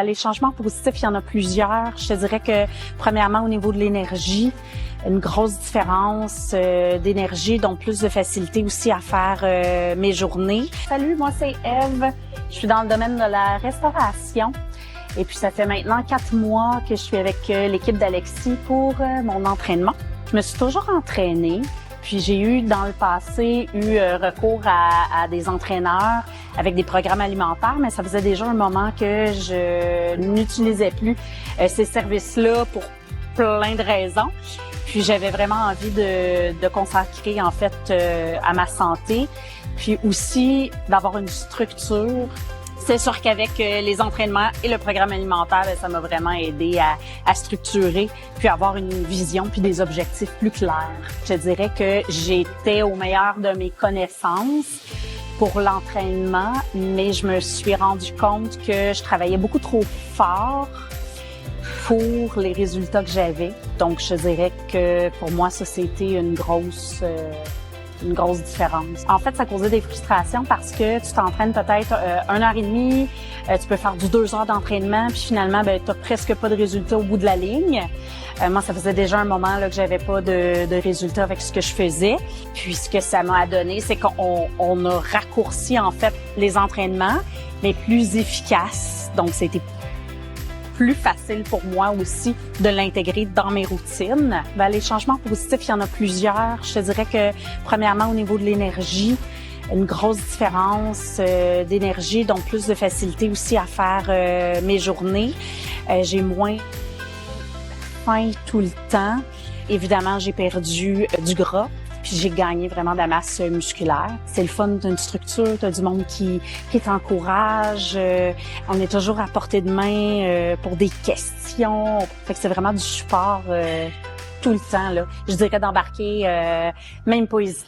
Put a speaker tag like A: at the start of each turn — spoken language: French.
A: Les changements positifs, il y en a plusieurs. Je te dirais que, premièrement, au niveau de l'énergie, une grosse différence d'énergie, donc plus de facilité aussi à faire mes journées. Salut, moi c'est Eve. Je suis dans le domaine de la restauration. Et puis, ça fait maintenant 4 mois que je suis avec l'équipe d'Alexis pour mon entraînement. Je me suis toujours entraînée. Puis j'ai eu, dans le passé, recours à des entraîneurs avec des programmes alimentaires, mais ça faisait déjà un moment que je n'utilisais plus ces services-là pour plein de raisons. Puis j'avais vraiment envie de consacrer, en fait, à ma santé. Puis aussi d'avoir une structure. C'est sûr qu'avec les entraînements et le programme alimentaire, ça m'a vraiment aidé à structurer, puis avoir une vision, puis des objectifs plus clairs. Je dirais que j'étais au meilleur de mes connaissances pour l'entraînement, mais je me suis rendu compte que je travaillais beaucoup trop fort pour les résultats que j'avais. Donc, je dirais que pour moi, ça, c'était une grosse différence. En fait, ça causait des frustrations parce que tu t'entraînes peut-être 1h30, tu peux faire du 2 heures d'entraînement, puis finalement, tu n'as presque pas de résultats au bout de la ligne. Moi, ça faisait déjà un moment là, que j'avais pas de résultats avec ce que je faisais. Puis, ce que ça m'a donné, c'est qu'on a raccourci, en fait, les entraînements, mais plus efficaces. Donc, c'était plus facile pour moi aussi de l'intégrer dans mes routines. Les changements positifs, il y en a plusieurs. Je te dirais que, premièrement, au niveau de l'énergie, une grosse différence d'énergie, donc plus de facilité aussi à faire mes journées. J'ai moins faim tout le temps. Évidemment, j'ai perdu du gras. Puis j'ai gagné vraiment de la masse musculaire. C'est le fun d'une structure, t'as du monde qui t'encourage. On est toujours à portée de main pour des questions. Fait que c'est vraiment du support tout le temps, là. Je dirais d'embarquer, même pas hésiter.